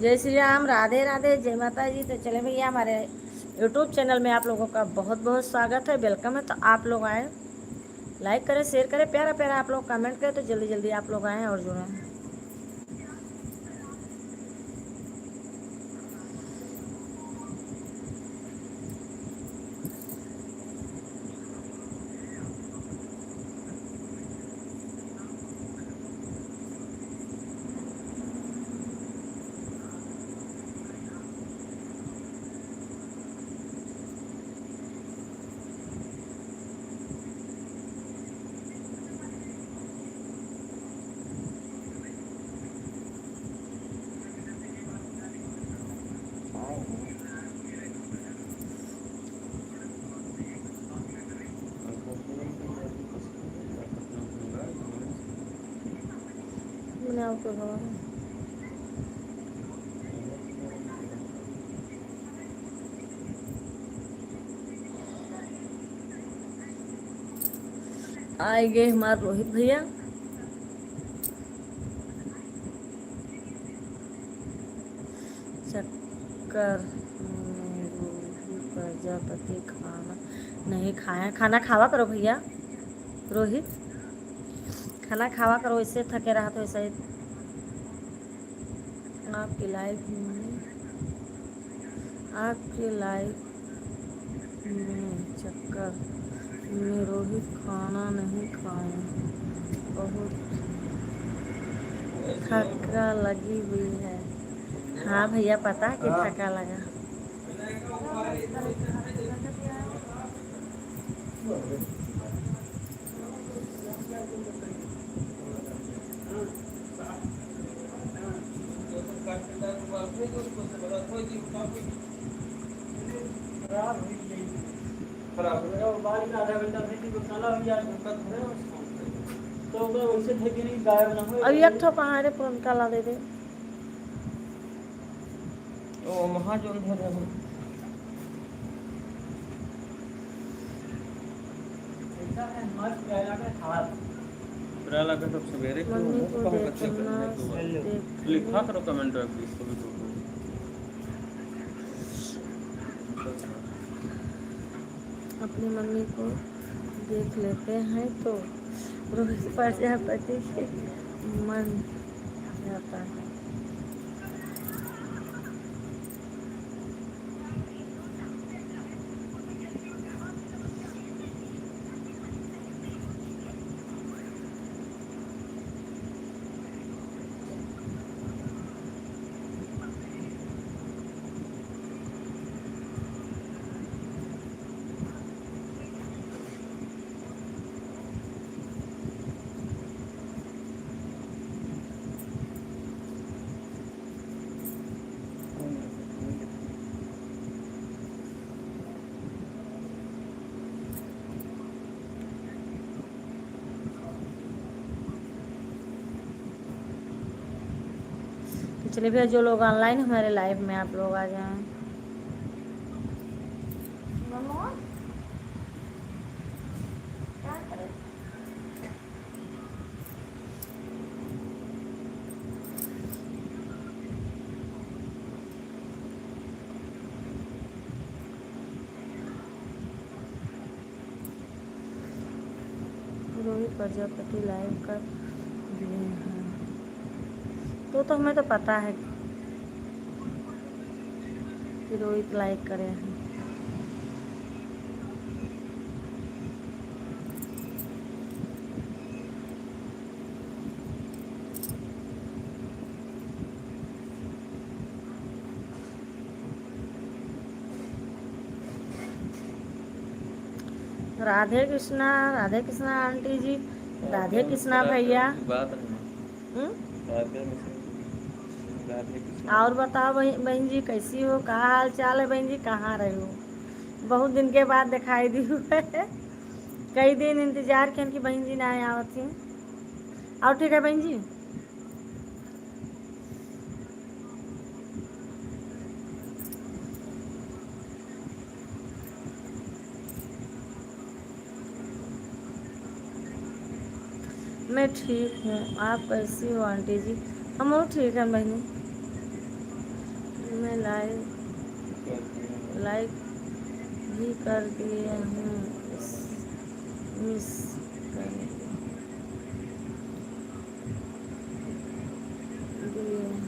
जय श्री राम, राधे राधे, जय माता जी। तो चले भैया, हमारे यूट्यूब चैनल में आप लोगों का बहुत बहुत स्वागत है, वेलकम है। तो आप लोग आए, लाइक करें, शेयर करें, प्यारा प्यारा आप लोग कमेंट करें, तो जल्दी जल्दी आप लोग आएँ और जुड़ें। मैंने आपको कहा आएंगे हमारे रोहित भैया। चक्कर में रोहित प्रजापति खाना नहीं खाए। खाना खावा करो भैया, रोहित खाना खावा करो, इससे थके रहा तो ऐसा ही। आपकी लाइफ में आपके लाइफ में चक्कर में रोहित खाना नहीं खाए, बहुत थका लगी हुई है। हाँ भैया, पता है कि थका लगा। खराब हो गया बाल में आधा घंटा भेटी को साला हो गया घंटा थोड़े तो वैसे थे कि नहीं गायब ना हो। अब एक ठो पहाड़े पर उनका ला दे दे ओ वहाँ जो अंदर है ऐसा है मस्त गया का खा ब्राला का सब सवेरे क्यों मम्मी को कहाँ बच्चे देखना करने तो लिखा करो कमेंट में प्लीज कभी तो अपनी मम्मी को देख लेते हैं तो रोहित प्रजापति के मन जाता है। चलिए भैया, जो लोग ऑनलाइन हमारे लाइव में आप लोग आ जाएं। क्या करें? रोहित प्रजापति लाइव कर दिए हैं तो हमें तो पता है कि रोहित लाइक करे हैं। राधे कृष्णा आंटी जी, राधे कृष्णा भैया। बात नहीं और बताओ बहन जी, कैसी हो, क्या हाल चाल है बहन जी, कहाँ रहे हो? बहुत दिन के बाद दिखाई दी हुए कई दिन इंतजार किया कि बहन जी ना आवत थी। और ठीक है बहन जी? मैं ठीक हूँ, आप कैसी हो आंटी जी? हम लोग ठीक हैं बहनी। मैं लाइक करती हूँ। लाइक भी कर दिए हूँ, मिस कर दिए हैं,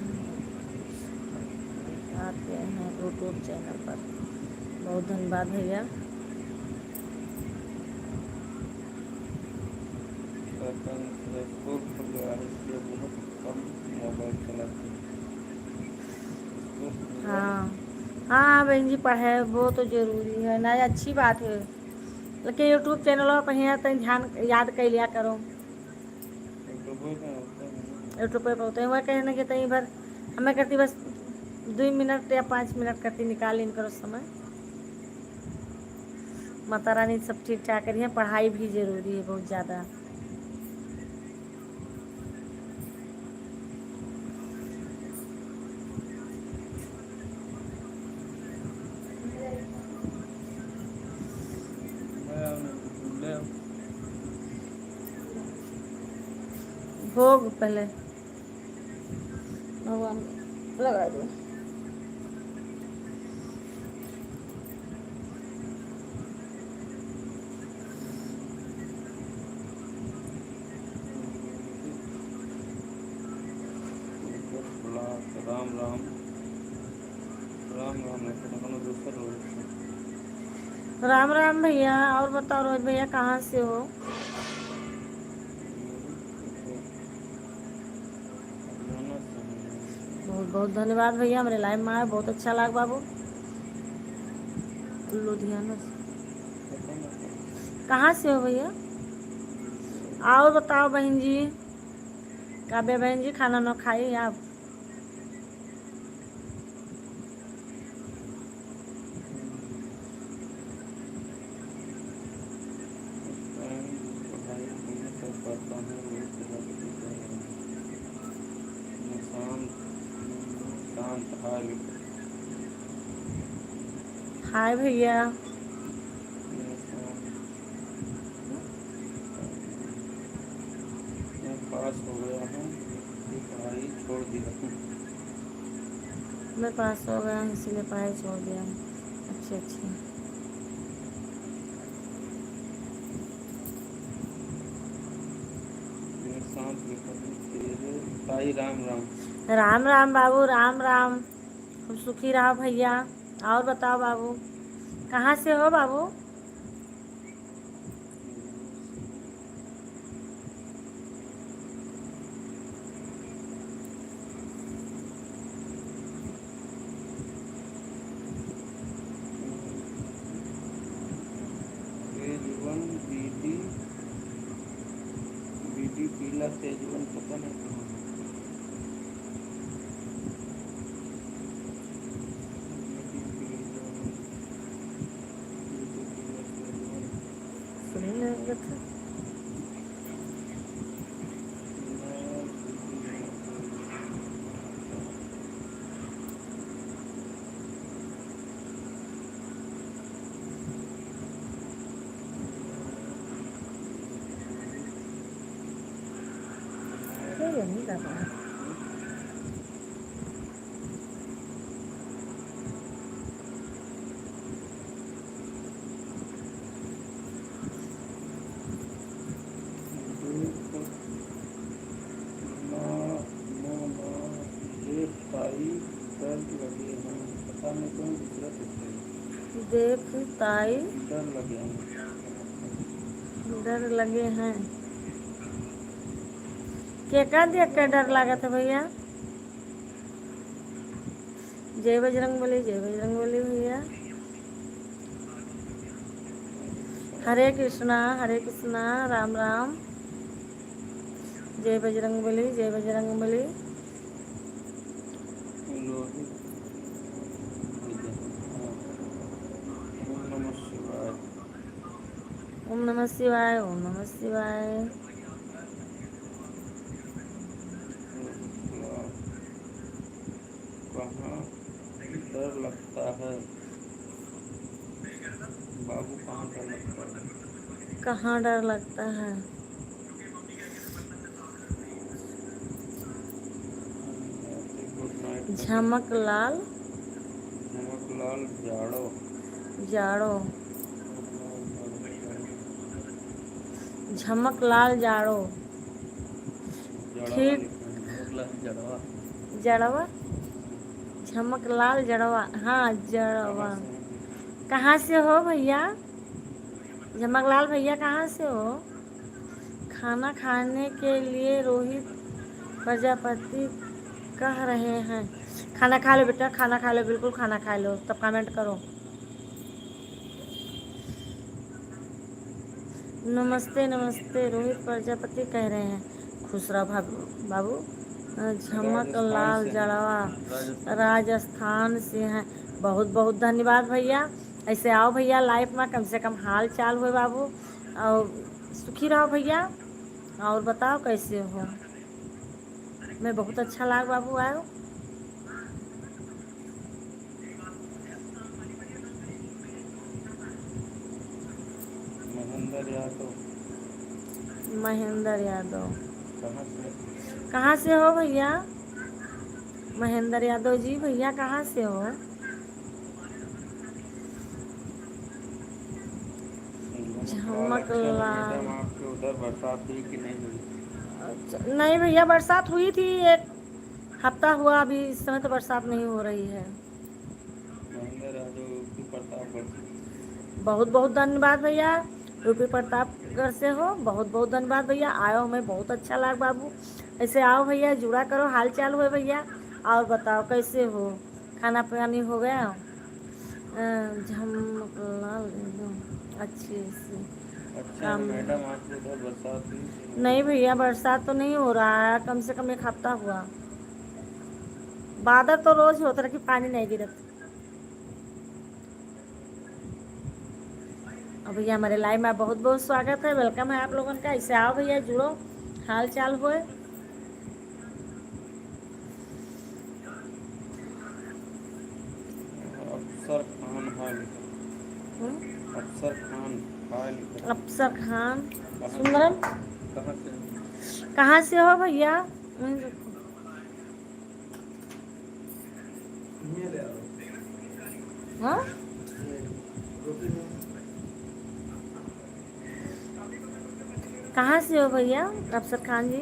आते हैं यूट्यूब चैनल पर। बहुत धन्यवाद भैया। सेकंड से स्कूल खुल गया है इसलिए बहुत कम मोबाइल चलाती हूँ। स्कूल खुल गया है। हाँ हाँ बहन जी, पढ़े वो तो जरूरी है ना, अच्छी बात है, लेकिन यूट्यूब चैनल पर यहाँ तक ध्यान याद कर लिया करो। यूट्यूब में होता है ना। यूट्यूब पर होते हैं वह कहने के तई भर हमें करती बस 2 मिनट या 5 मिनट करती निकाल इन करो समय। माता रानी सब ठीक ठाक करी है, पढ़ाई भी जरूरी है बहुत ज़्यादा। ले भोग पहले भगवान लगा दो। राम राम राम राम नहीं दूसरा रोज राम राम भैया। और बताओ रोज भैया कहाँ से हो? बहुत बहुत धन्यवाद भैया, मेरे लाइव में आए, बहुत अच्छा लगा बाबू। लुधियाना से कहाँ से हो भैया? और बताओ बहन जी, काव्या बहन जी खाना ना खाई आप? हाय भैया। पास हो गया हूँ, पढ़ाई छोड़ दी हूँ। मैं पास हो गया इसीलिए पढ़ाई छोड़ दिया। अच्छे अच्छे। ताई राम राम। राम राम बाबू, राम राम, खूब सुखी रहो भैया। और बताओ बाबू कहाँ से हो बाबू? तेजवन बीडी बीडी पीला तेजवन पता नहीं कहाँ है। सुन लेंगे तो। नहीं कर रहा है। देख ताई डर लगे हैं। क्या देख कर डर लगा था भैया? जय बजरंगबली, जय बजरंगबली भैया। हरे कृष्णा राम राम। जय बजरंगबली, जय बजरंगबली। ओम नमः शिवाय, ओम नमः शिवाय। कहाँ डर लगता है बाबू? कहाँ डर लगता है? कहाँ डर लगता है? Good night. झमक लाल झमकलाल जाड़ो। जाड़ो, झमकलाल जाड़ो। झमकलाल जाड़ो। जड़वा ठीक। लिखे हैं, झमकलाल जड़वा। जड़वा, झमकलाल जड़वा, हाँ कहाँ जड़वा। से हैं भैया? कहाँ से हो भैया? झमकलाल भैया कहाँ से हो? खाना खाने के लिए रोहित प्रजापति कह रहे हैं। खाना खा लो बेटा, खाना खा लो, बिल्कुल खाना खा लो, तब कमेंट करो। नमस्ते नमस्ते, रोहित प्रजापति कह रहे हैं। खुश रहो बाबू। राजस्थान झमकलाल से हैं। जड़वा राजस्थान। राजस्थान से हैं। बहुत बहुत धन्यवाद भैया। ऐसे आओ भैया लाइफ में, कम से कम हाल चाल हो बाबू, और सुखी रहो भैया। और बताओ कैसे हो? मैं बहुत अच्छा लगा बाबू आयो। महेंद्र यादव। महेंद्र यादव। कहाँ से? कहाँ से हो भैया? महेंद्र यादव जी भैया कहाँ से हो? झमकलाल, अच्छा है झमकलाल। मैडम, आपके उधर बरसात हुई कि नहीं हुई? अच्छा, नहीं भैया बरसात हुई थी, एक हफ्ता हुआ, अभी इस समय तो बरसात नहीं हो रही है। महेंद्र यादव यूपी प्रतापगढ़ से। बहुत बहुत धन्यवाद भैया। यूपी प्रतापगढ़ से हो, बहुत बहुत धन्यवाद भैया। आयो, हमें बहुत अच्छा लगा बाबू। ऐसे आओ भैया, जुड़ा करो, हाल चाल हो भैया। और बताओ कैसे हो? खाना पानी हो गया? झमकलाल एकदम अच्छे से अच्छा है काम। मैडम, आपके उधर बरसात हुई कि नहीं नहीं हुई? भैया बरसात तो नहीं हो रहा है, कम से कम एक हफ्ता हुआ। बादल तो रोज होता है कि पानी नहीं गिरत। अब भैया हमारे लाइव में बहुत बहुत स्वागत है, वेलकम है आप लोगों का। इससे आओ भैया, जुड़ो, हाल चाल होए। अफसर खान हाय लिखा। अफसर खान हाय लिखा। अफसर खान कहाँ से? सुंदरम। कहाँ से हैं? कहाँ से हो भैया? हाँ, कहाँ से हो भैया अफसर खान जी?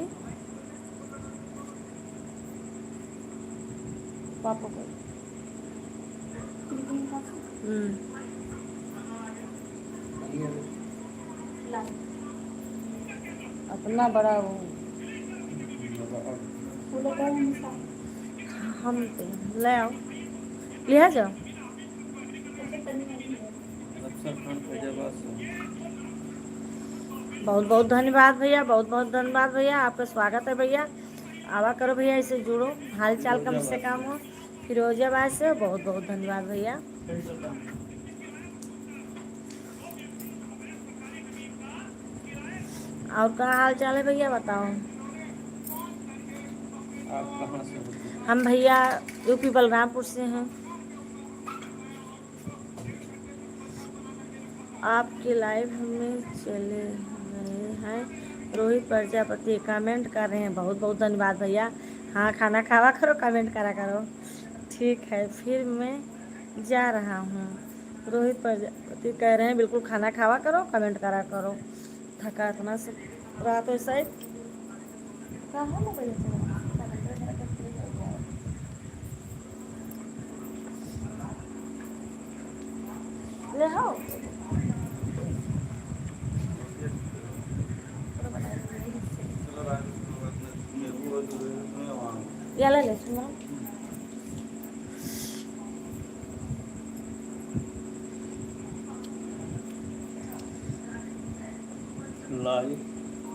पापा को अपना बड़ा वो हम ले आओ, ले जाओ। अफसर खान फैजाबाद से हैं। बहुत बहुत धन्यवाद भैया, बहुत बहुत धन्यवाद भैया, आपका स्वागत है भैया। आवा करो भैया, इसे जुड़ो, हाल चाल कम से फिरोजाबाद कम से। हो। फिरोजाबाद से बहुत बहुत धन्यवाद भैया। और क्या हाल चाल है भैया बताओ? आप कहाँ से होते हैं? हम भैया यूपी बलरामपुर से हैं। आपके लाइव में चले रहे हैं। रोहित प्रजापति कमेंट कर रहे हैं, बहुत बहुत धन्यवाद भैया। हाँ, खाना खावा करो, कमेंट करा करो। ठीक है, फिर मैं जा रहा हूँ। रोहित प्रजापति कह रहे हैं बिल्कुल खाना खावा करो, कमेंट करा करो। थका इतना से रात है शायद। कहाँ है मोबाइल चला? ले आओ। या ले ले सुनो। लाइव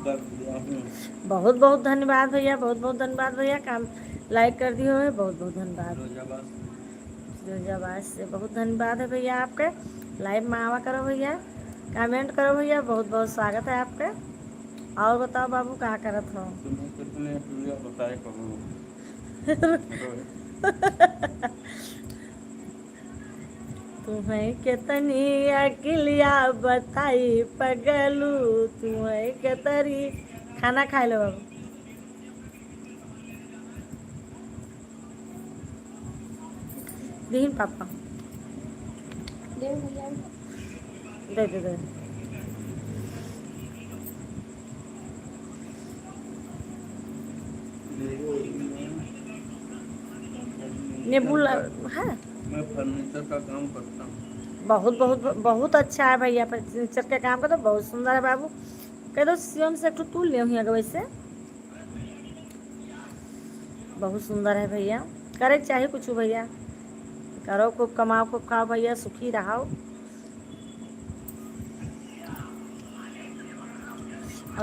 कर दिया हूँ। बहुत बहुत धन्यवाद भैया, बहुत बहुत धन्यवाद भैया। काम लाइक कर दिए हुए, बहुत बहुत धन्यवाद। फिरोजाबाद से। फिरोजाबाद से बहुत धन्यवाद है भैया आपके। लाइव में आवा करो भैया, कमेंट करो भैया, बहुत बहुत स्वागत है आपके। और बताओ बाबू क्या करत हो? तुम्हें कितने अकलिया बताए कहूँ? रोहित। तुम्हें कितनी अकलिया बताई पगलू, तुम्हें कितनी। खाना खा लो बाबू। दीन पापा दे दे दे। देखो नींबू है। मैं फर्नीचर का काम करता हूँ। बहुत बहुत बहुत अच्छा है भैया, फर्नीचर के काम का तो बहुत सुंदर है बाबू। कह दो सियोन से एक तू ले अगर वैसे बहुत सुंदर है भैया। करे चाहे कुछ भैया, करो खूब कमाओ खूब खाओ भैया, सुखी रहो।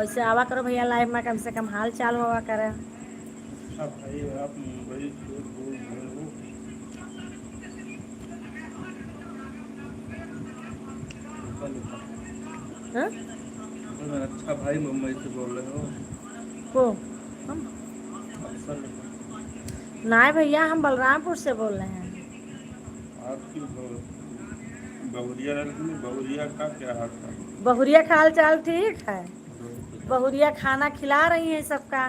ऐसे आवा करो भैया लाइव में, कम से कम हाल चाल हुआ करे। अच्छा भाई, आप मुंबई से बोल रहे हो? ऐसा लिखा। हाँ? अच्छा भाई, मुंबई से बोल रहे हो? को हम अफसर लिखा। नहीं भैया, हम बलरामपुर से बोल रहे हैं। आपकी बहुरिया में बहुरिया का क्या हाल था? बहुरिया का हाल चाल ठीक है। रोहित बहुरिया खाना खिला रही हैं सबका।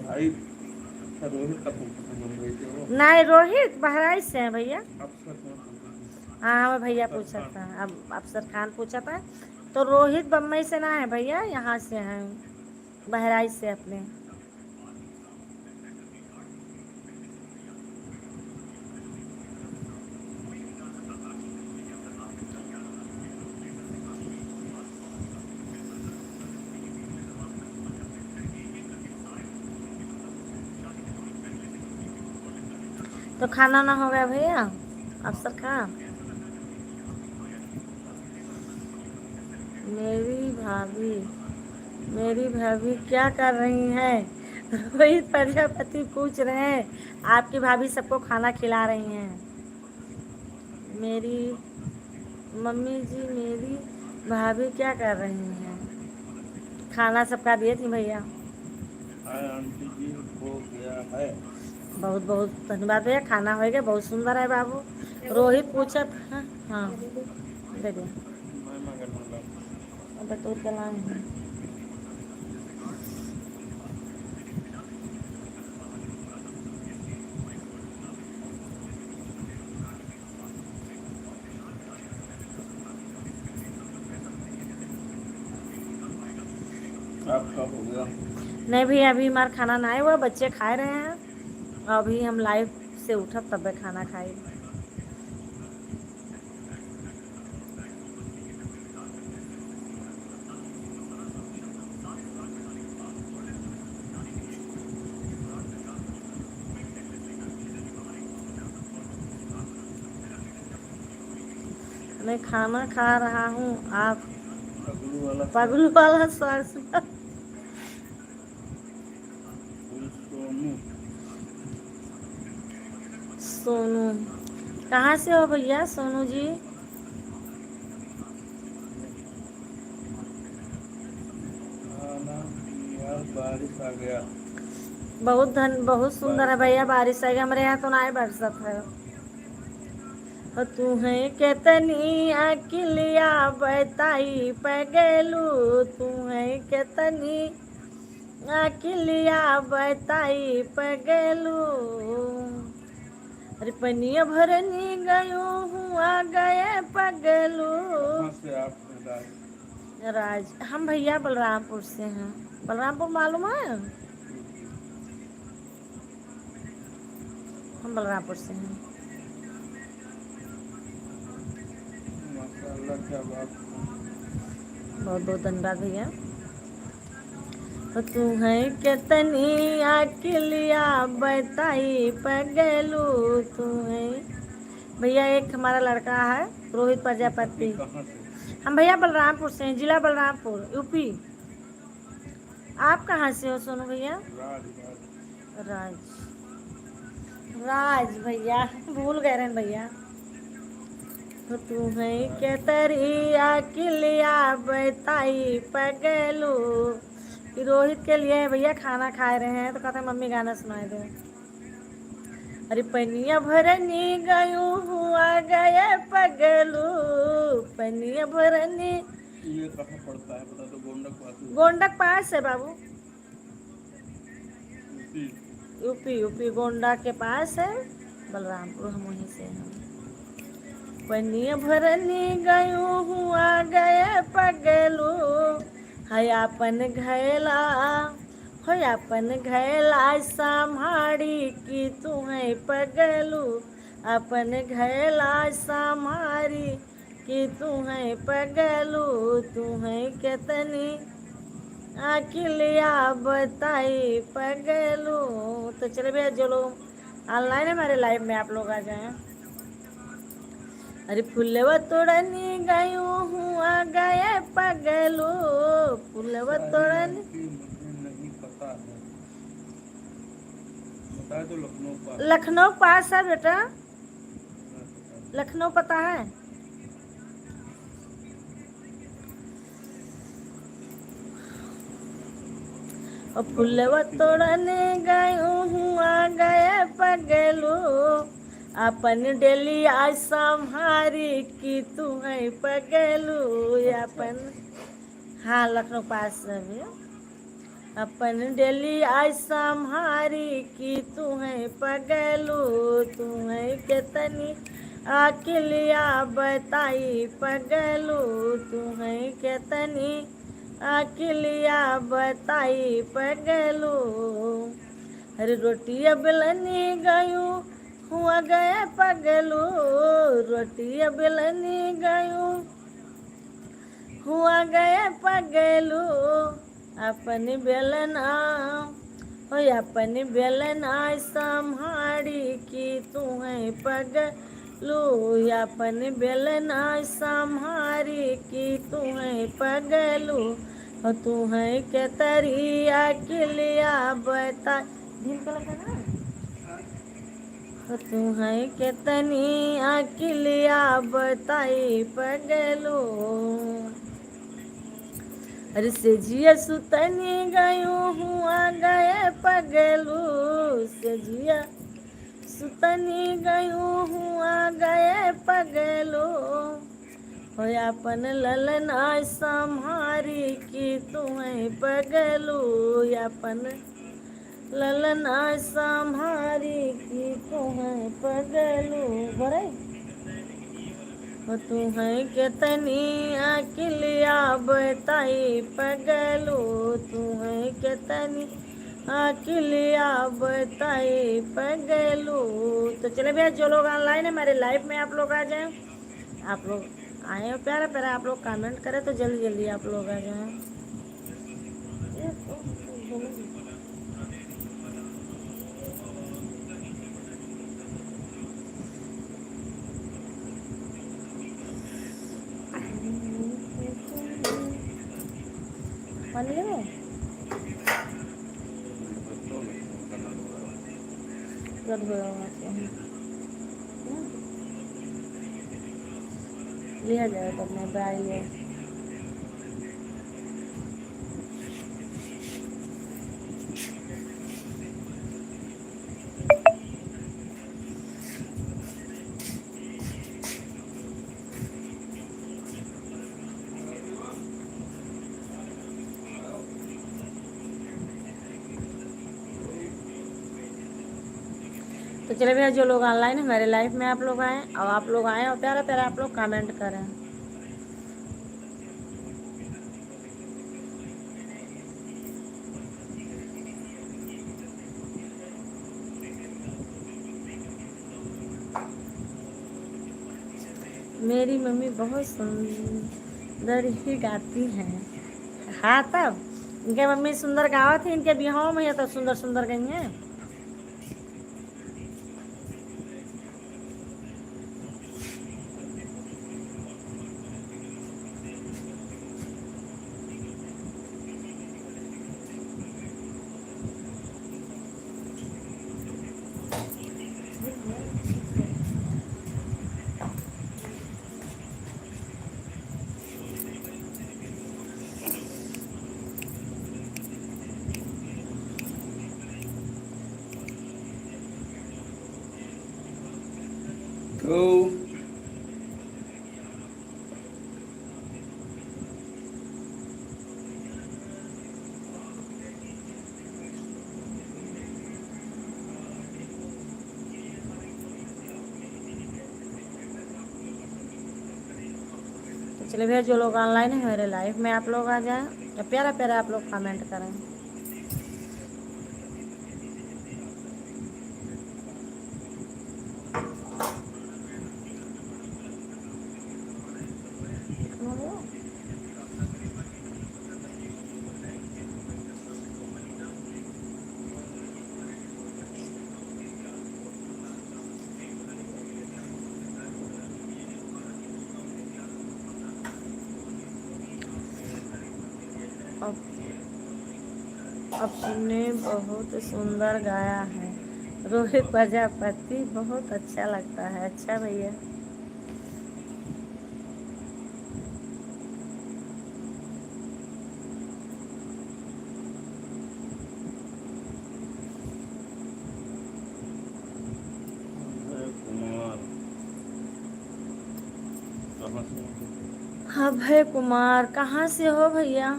भाई, अच्छा रोहित का पूछा था मुंबई से हो? नहीं, रोहित बहराइच से हैं भैया। अफसर कौन पूछा? हाँ हमें भैया अफसर पूछा खान। था, अब अफसर खान पूछा था। तो रोहित बम्बई से ना है भैया, यहाँ से हैं, बहराइच से अपने। तो खाना ना हो गया भैया अफसर खान? मेरी भाभी मेरी भाभी क्या कर रही हैं? रोहित प्रजापति पूछ रहे हैं, आपकी भाभी सबको खाना खिला रही हैं। मेरी मम्मी जी, मेरी भाभी क्या कर रही हैं? खाना सबका दिए थी भैया। हाय आंटी जी, हो गया है। बहुत बहुत धन्यवाद भैया, खाना हो गया, बहुत सुंदर है बाबू। रोहित पूछा था। हाँ दे दे। मैं मगर लगा। अब तो चलाए हैं। आपका हो गया? नहीं भैया, अभी हमारा खाना ना हुआ, बच्चे खा रहे हैं। अभी हम लाइव से उठब तब खाना खाए। मैं खाना खा रहा हूँ, आप पगलू वाला पगलू वाला सर। सोनू। सोनू कहाँ से हो भैया सोनू जी? खाना यार, बारिश आ गया। बहुत सुंदर है भैया, बारिश है हमारे यहाँ तो ना बरसत है। और तुम्हें कितनी अकिलिया बताई पगलू, तुम्हें कितनी अकिलिया बताई पगलू। अरे पनिया भरनी गयो हूँ आ गए पगलू। कहाँ से आप हैं? राज हम भैया बलरामपुर से हैं। बलरामपुर मालूम है? हम बलरामपुर से हैं। माशाल्लाह, क्या बात है। बहुत बहुत धन्यवाद भैया। तुम्हें कितनी अकिलिया बताई पगलू, तुम्हें। भैया एक हमारा लड़का है रोहित प्रजापति। कहाँ से? हम भैया बलरामपुर से हैं, जिला बलरामपुर, यूपी। आप कहाँ से हो सोनू भैया? राज। राज राज भैया, भूल गए रहे भैया। तुम्हें केतरी अकिलिया बताई पगलू। रोहित के लिए भैया खाना खा रहे हैं तो कहते हैं मम्मी गाना सुनाए दो। अरे पनिया भरनी गयू हुआ गए पगलू, पनिया भरनी। ये कहाँ पड़ता है बता दो? गोंडक पास। गोंडक पास है बाबू। यूपी यूपी गोंडा के पास है बलरामपुर, हम वहीं से हैं। पनिया भरनी गयूँ हुआ गए पगलू, है अपन घैला हो अपन घैला संभाड़ी की तुम्हें पगलू, अपन घैला संभारी कि तुम्हें पगलू, तुम्हें कितनी अकिलिया बताई पगलू। तो चले भैया जो लोग ऑनलाइन है हमारे लाइव में आप लोग आ जाएं। अरे फुलवा तोड़नी गयूँ हुआ गए पगलू, फुलवा तोड़नी। मुझे नहीं पता है, बताए तो लखनऊ पास। लखनऊ पास है बेटा, नहीं पता। लखनऊ पता है। और फुलवा तोड़ने गयूँ हुआ गए पगलू, अपन डेली आज संहारी की तुम्हें पगलू, अपन हाँ लखनऊ पास है भैया। अपन डेली आज संहारी की तुम्हें पगलू, तुम्हें कितनी अकिलिया बताई पगलू, तुम्हें कितनी अकिलिया बताई पगलू। अरे रोटिया बेलनी गयूँ हुआ गए पगलू, रोटिया बेलनी गयूँ हुआ गए पगलू, अपन बेलना हो अपन बेलना संभाड़ी की तुम्हें पगलू, अपन बेलना संभारी की तुम्हें पगलू, और तुम्हें के तरी अकिलिया बता तुम्हें कितनी अकिलिया बताई पगलू। अरे से जिया सुतनी गयूँ हुआ गए पगलू, से जिया सुतनी गयूँ हुआ गए पगलू, हो अपन ललना संभारी की तुम्हें पगलू, अपन ललना संभारी की तुम्हें पगलू। बड़े हो तुम्हें कितनी अकिलिया बताई पगलू, तुम्हें कितनी अकिलिया बताई पगलू। तो चले भैया जो लोग ऑनलाइन है हमारे लाइव में आप लोग आ जाएं। आप लोग आए हो प्यारा प्यारा, आप लोग कमेंट करें तो जल्दी जल्दी आप लोग आ जाएं। पानी ले लिया जाए तो अपने बैग लिए। तो चले भैया जो लोग ऑनलाइन है हमारे लाइफ में आप लोग आए और आप लोग आए और प्यारा प्यारा आप लोग कमेंट करें। मेरी मम्मी बहुत सुंदर ही गाती हैं। हाँ तब इनके मम्मी सुंदर गावा थी, इनके बिहाव में ये तो सुंदर सुंदर गई हैं। Go. चलिए भैया, जो लोग ऑनलाइन है मेरे लाइव में आप लोग आ जाएं और प्यारा प्यारा आप लोग कमेंट करें। अब अपने बहुत सुंदर गाया है रोहित प्रजापति, बहुत अच्छा लगता है। अच्छा भैया, कुमार कहाँ से हो? अभय कुमार कहाँ से हो भैया?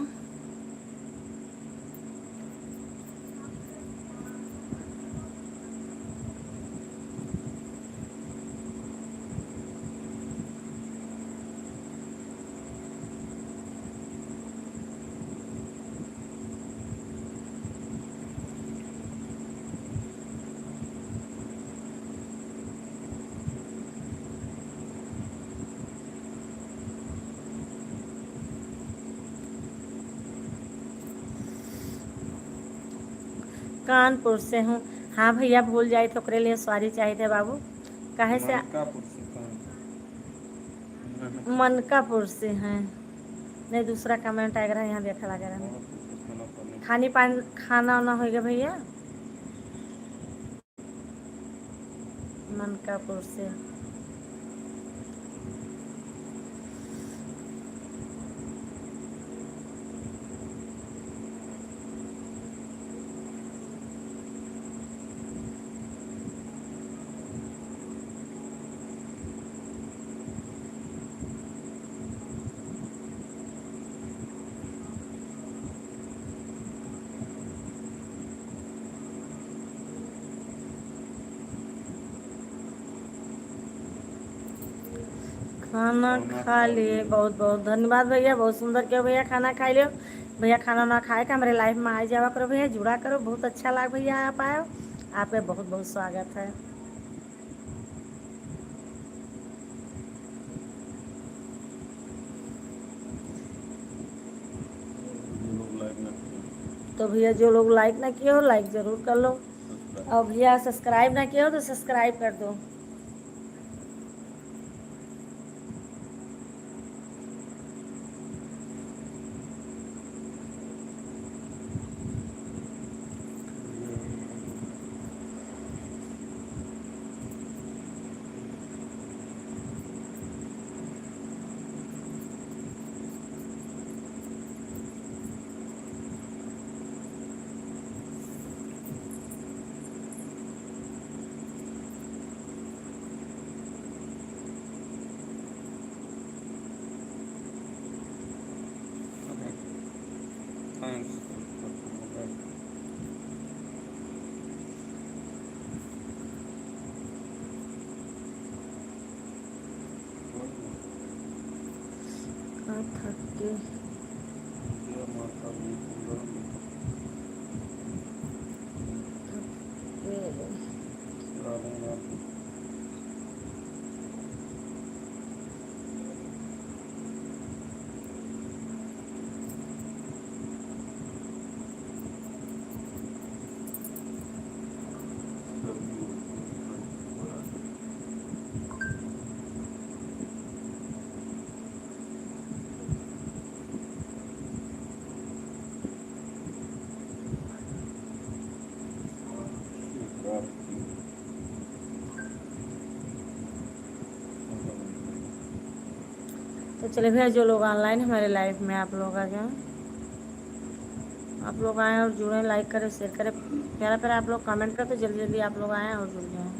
कानपुर से हूँ। हाँ भैया, भूल जाए तो ओकरे लिए सॉरी चाहिए थे बाबू। काहे से? मनकापुर से कहाँ? मनकापुर से हैं। नहीं, दूसरा कमेंट आएगा यहाँ देखा लगा रहा। और कुछ खाना पानी खानी पानी खाना वाना हो गया भैया? मनकापुर से। खाना खा लिए, बहुत बहुत धन्यवाद भैया, बहुत सुंदर क्यों भैया खाना खा लियो। भैया खाना ना खाए का हमारे लाइफ में आ जावा करो भैया, जुड़ा करो, बहुत अच्छा लगा भैया आप आए हो। आपका बहुत बहुत स्वागत है। लोग लाइक ना किए, तो भैया जो लोग लाइक ना किए हो लाइक ज़रूर कर लो, सब्सक्राइब और भैया सब्सक्राइब ना किए हो तो सब्सक्राइब कर दो। थैंक्स। थक के माता भी सुंदर तो चले भैया, जो लोग ऑनलाइन हमारे लाइव में आप लोग आ जाएं, आप लोग आएँ और जुड़ें, लाइक करें, शेयर करें, प्यारा प्यारा आप लोग कमेंट करें, तो जल्दी जल्दी आप लोग आएँ और जुड़ जाएँ।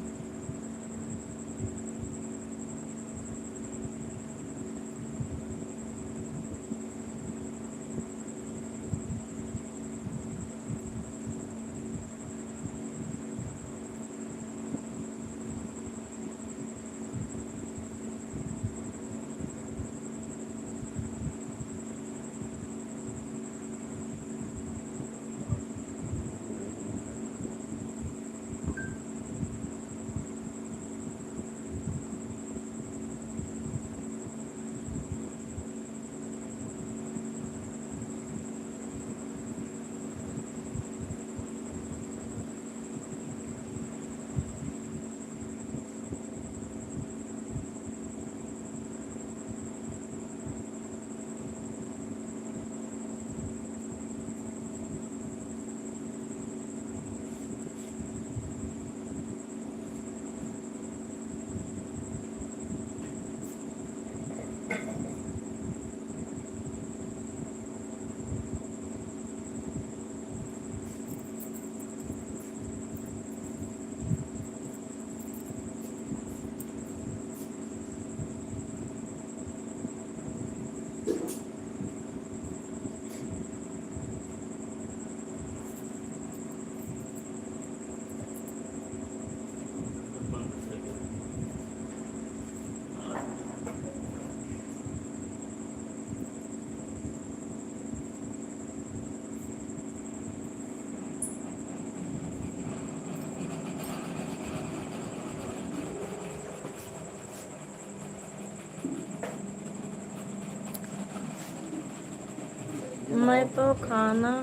तो खाना।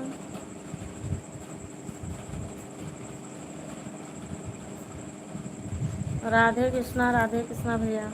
राधे कृष्णा भैया।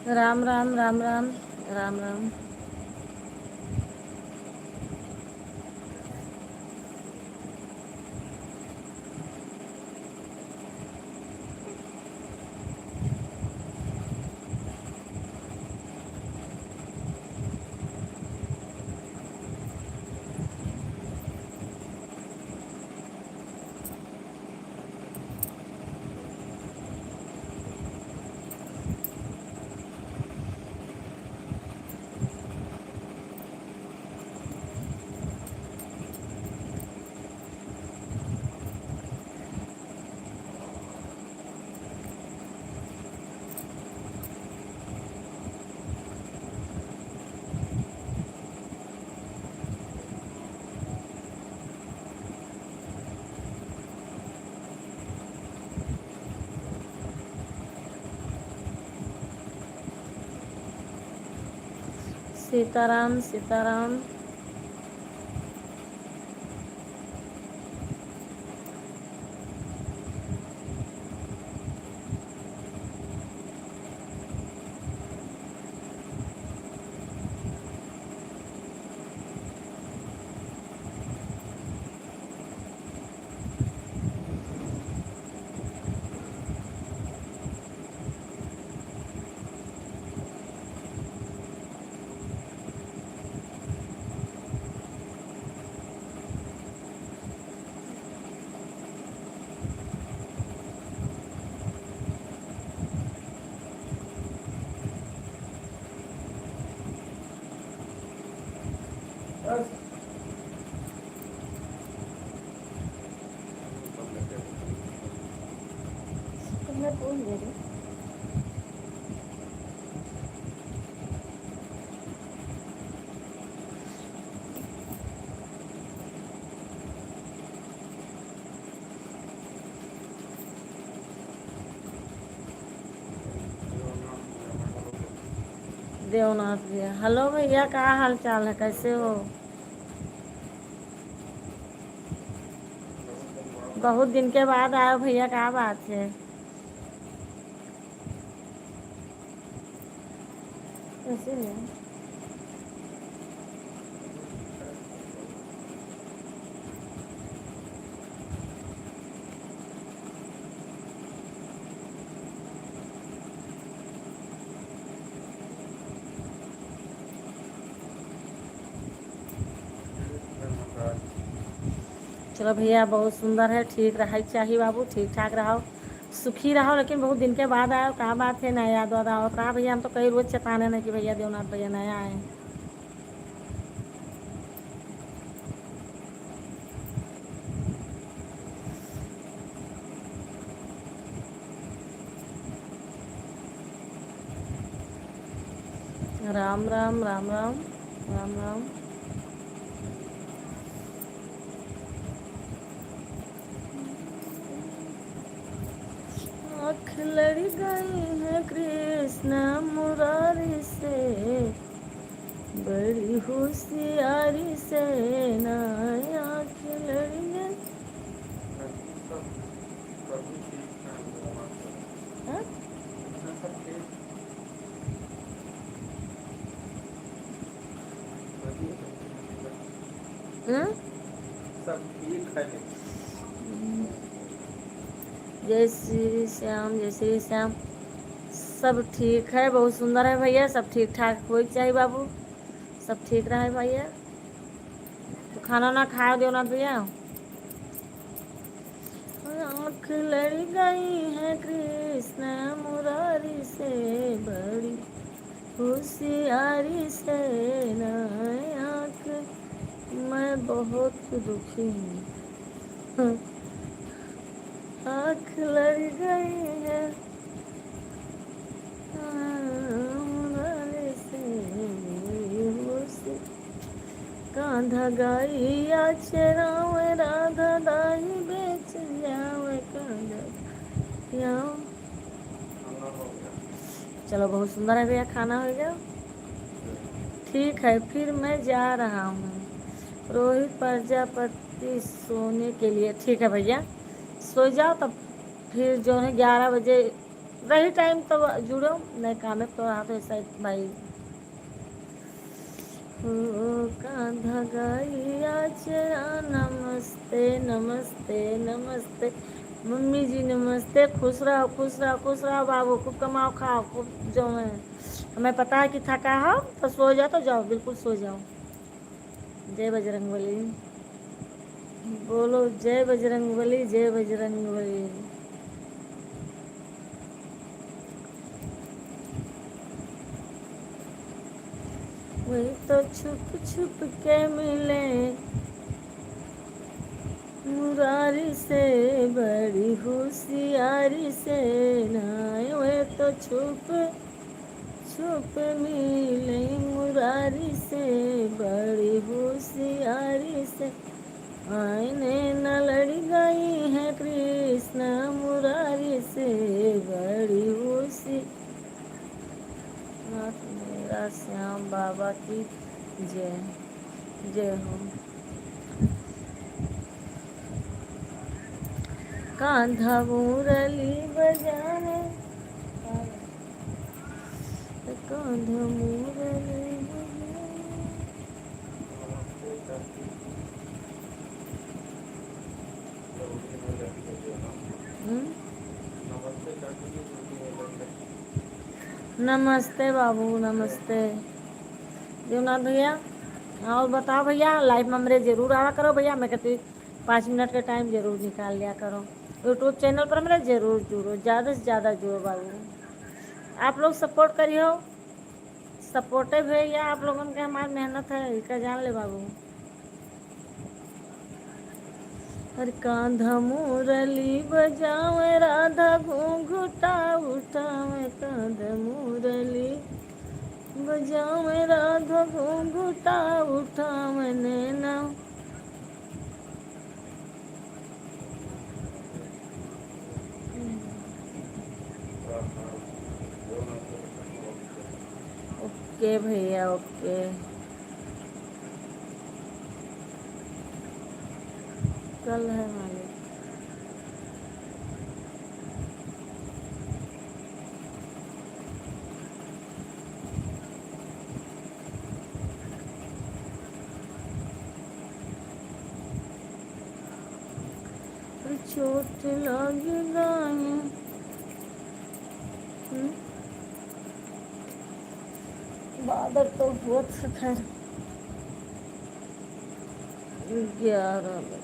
राम राम राम राम राम राम। सीताराम सीताराम। तुमने बोल दे रही। देवनाथ भैया, हेलो भैया, क्या हाल चाल है, कैसे हो? बहुत दिन के बाद आए हो भैया, क्या बात है? कैसे है? चलो भैया, बहुत सुंदर है, ठीक रहा चाहिए बाबू, ठीक ठाक रहो, सुखी रहो। लेकिन बहुत दिन के बाद आए हो, क्या बात है, नया याद वाद आओ कहा भैया? हम तो कई रोज चताने ना कि भैया देवनाथ भैया नया आए। राम राम राम राम राम राम। आँख लड़ गई है कृष्ण मुरारी से, बड़ी होशियारी से ना, आँख लड़ गई। हाँ? हाँ? सब ठीक है। जय श्री श्याम, जय श्री श्याम। सब ठीक है, बहुत सुंदर है भैया, सब ठीक ठाक हो चाहिए बाबू, सब ठीक रहा है भैया। तो खाना ना खा दो ना भैया। आँख लड़ गई है कृष्ण मुरारी से, बड़ी होशियारी से ना, आँख मैं बहुत दुखी हूँ। आँख लड़ गई है, मुरारी से होसी कांधा गाइया चरावे राधा दाई बेच जावे कांधा क्यों। खाना हो गया। चलो बहुत सुंदर है भैया, खाना हो गया। ठीक है फिर मैं जा रहा हूँ। रोहित प्रजापति सोने के लिए। ठीक है भैया, सो जाओ तब फिर जो है 11 बजे रही टाइम तो जुड़ो, नहीं काम है तो हाँ तो ऐसा भाई। ओ कांधा गाइया चरा नमस्ते नमस्ते नमस्ते। मम्मी जी नमस्ते। खुश रहो खुश रहो खुश रहो बाबू, खूब कमाओ खाओ खूब जो है। हमें पता है कि थका हो तो सो जाओ, तो जाओ बिल्कुल सो जाओ। जय बजरंग बली। बोलो जय बजरंग बली जय बजरंग बली। वही तो छुप छुप के मिले मुरारी से, बड़ी होशियारी से नाय। वही तो छुप छुप मिले मुरारी से, बड़ी होशियारी से आईने न लड़ गई है कृष्ण मुरारी से, बड़ी होशी। नाथ मेरा श्याम बाबा की जय जय हो। कांधा मुरली बजाने, कांधा मुरली बजाने। नमस्ते चाची। जल्दी में लगी है ना। हम्म? नमस्ते चाची जी, जल्दी में लगी। नमस्ते बाबू नमस्ते। देवनाथ भैया और बताओ भैया, लाइव में मेरे जरूर आया करो भैया। मैं कहती 5 मिनट का टाइम जरूर निकाल लिया करो। यूट्यूब चैनल पर मेरे जरूर जुड़ो, ज़्यादा से ज़्यादा जुड़ो बाबू। आप लोग सपोर्ट करियो, सपोर्टिव है या आप लोगों के हमारी मेहनत है इसका जान ले बाबू। हर कांधा मुरली बजावे राधा घूंघटा उठावे, कांधा मुरली बजावे राधा घूंघटा उठावे नैना। ओके भैया ओके। कल है मालिक। चोट लग गई। बादल तो बहुत खैर 11 बजे।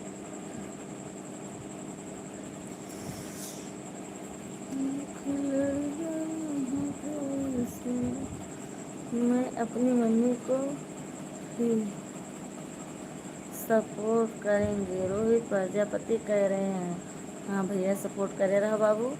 मैं अपनी मम्मी को ही सपोर्ट करेंगे, रोहित प्रजापति कह रहे हैं। हाँ भैया सपोर्ट करे रहो बाबू।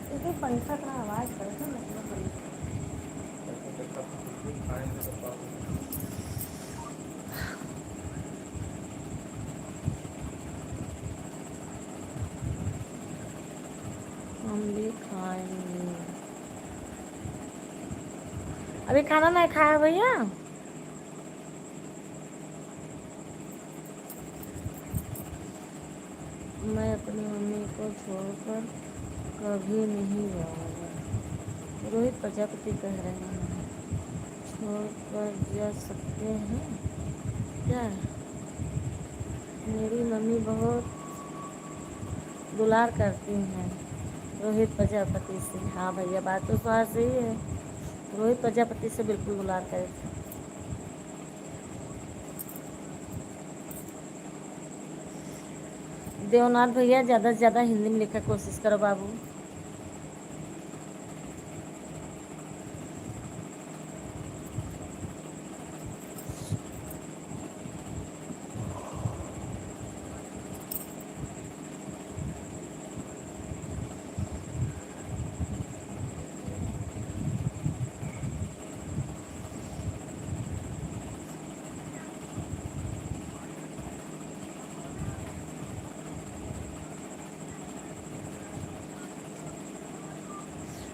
इसमें पंखा का आवाज़ करता है मतलब खाएंगे तो पापा हम भी खाएंगे। अभी खाना नहीं खाया भैया। मैं अपनी मम्मी को छोड़कर कभी नहीं जाऊँगा। रोहित प्रजापति कह रहे हैं छोड़कर जा सकते हैं क्या? मेरी मम्मी बहुत दुलार करती हैं रोहित प्रजापति से। हाँ भैया, बात तो बात सही है, रोहित प्रजापति से बिल्कुल दुलार करे। देवनाथ भैया ज़्यादा से ज़्यादा हिंदी में लिखने की कोशिश करो बाबू।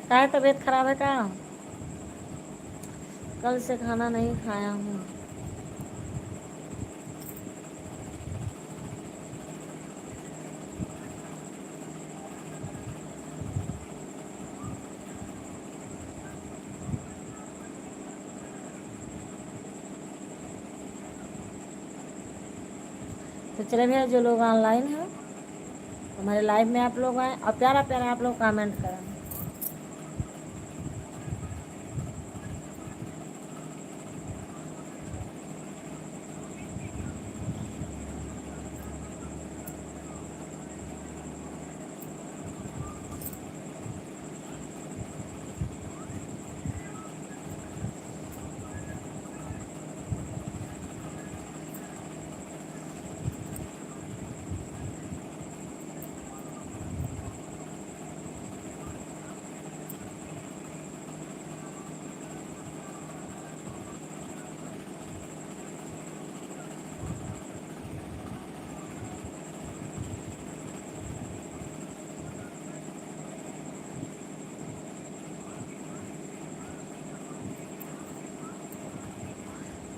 क्या तबीयत खराब है क्या? कल से खाना नहीं खाया हूँ। तो चले भैया, जो लोग ऑनलाइन हैं हमारे लाइव में आप लोग आए और प्यारा प्यारा आप लोग कमेंट करें।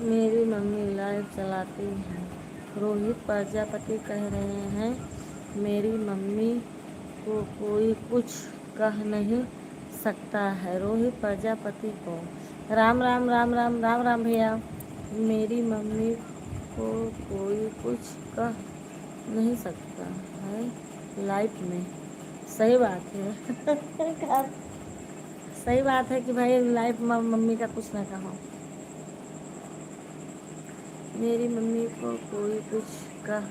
मेरी मम्मी लाइव चलाती है। रोहित प्रजापति कह रहे हैं मेरी मम्मी को कोई कुछ कह नहीं सकता है। रोहित प्रजापति को राम राम राम राम राम राम भैया। मेरी मम्मी को कोई कुछ कह नहीं सकता है लाइफ में। सही बात है सही बात है कि भाई लाइफ में मम्मी का कुछ ना कहो। मेरी मम्मी को कोई कुछ कह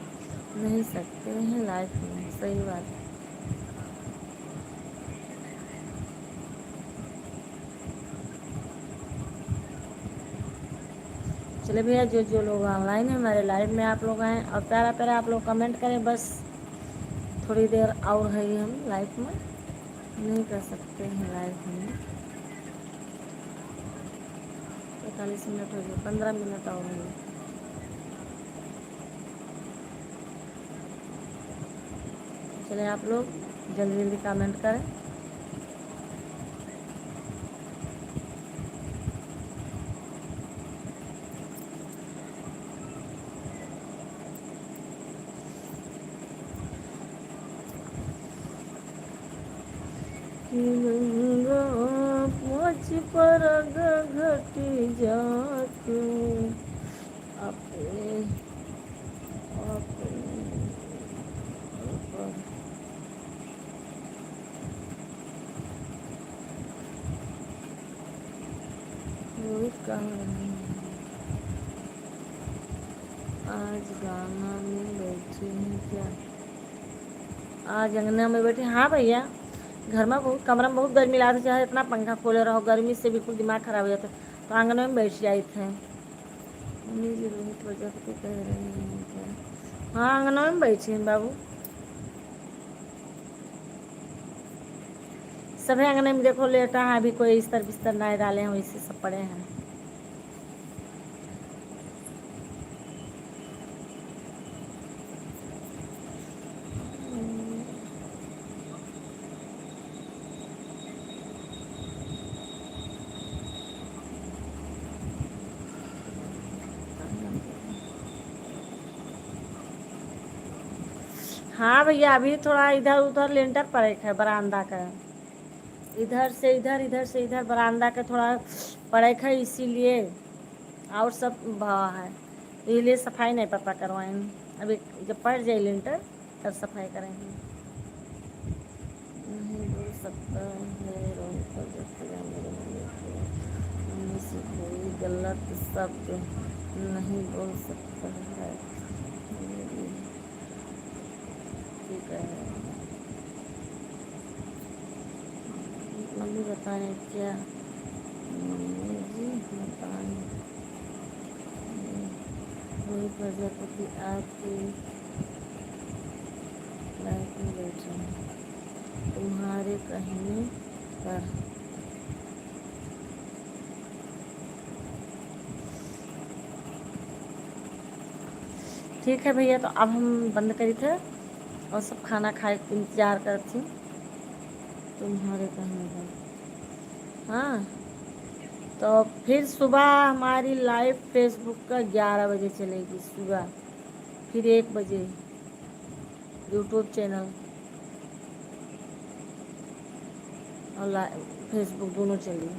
नहीं सकते हैं लाइफ में। सही बात है। चले भैया, जो जो लोग ऑनलाइन हैं हमारे लाइव में आप लोग आएँ और प्यारा प्यारा आप लोग कमेंट करें। बस थोड़ी देर और है हम लाइव में, नहीं कर सकते हैं लाइव में। 45 मिनट हो गए, 15 मिनट और है। चले आप लोग जल्दी जल्दी कमेंट करें। मुझ पर घटी जाती अपने अपने रोहित कहाँ रहे हैं? आज गाना में बैठी हैं क्या? आज अंगना में बैठे? हाँ भैया, घर में बहुत कमरा में बहुत गर्मी लागती, चाहे इतना पंखा खोले रहो गर्मी से बिल्कुल दिमाग खराब हो जाता है, तो आंगन में बैठ जाए थे। मम्मी जी रोहित प्रजापति कह रहे हैं क्या? हाँ, आंगन में बैठी हैं बाबू। सभी आंगन में देखो लेटा है, अभी कोई इस्तर बिस्तर नहीं डाले हैं, वैसे सब पड़े हैं। हाँ भैया, अभी थोड़ा इधर उधर लेंटर पड़े है बरामदा का, इधर से इधर से इधर बरामदा का थोड़ा पड़े है, इसीलिए और सब भवा है, इसलिए सफाई नहीं पता करवाएंगे। अभी जब पड़ जाए लेंटर तब सफाई करेंगे। नहीं बोल सकता है रोहित को देखकर मेरे मम्मी से कोई गलत शब्द नहीं बोल सकता है। ठीक है मम्मी बताएं क्या? मम्मी जी बताएं। रोहित प्रजापति आपके लाइफ में बैठे हैं तुम्हारे कहने पर। ठीक है भैया, तो अब हम बंद करी थे और सब खाना खाए के इंतजार करती तुम्हारे कहने पर। हाँ, तो फिर सुबह हमारी लाइव फेसबुक का 11 बजे चलेगी सुबह, फिर 1 बजे यूट्यूब चैनल और फेसबुक दोनों चलिए।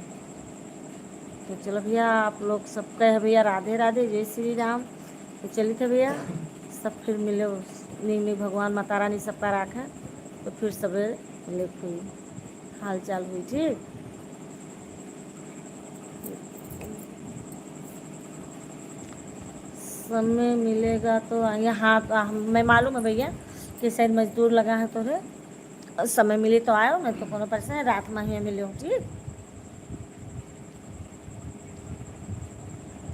तो चलो भैया, आप लोग सबका है भैया राधे राधे, जय श्री राम। तो चलिए थे भैया, सब फिर मिले, नी भगवान माता रानी सबका राखा, तो फिर सवेरे मिले हुई हाल चाल हुई। ठीक, समय मिलेगा तो यहाँ मैं मालूम है भैया कि शायद मजदूर लगा है, तो समय मिले तो आयो, नहीं तो कोनो परेशान रात में ही मिले। ठीक।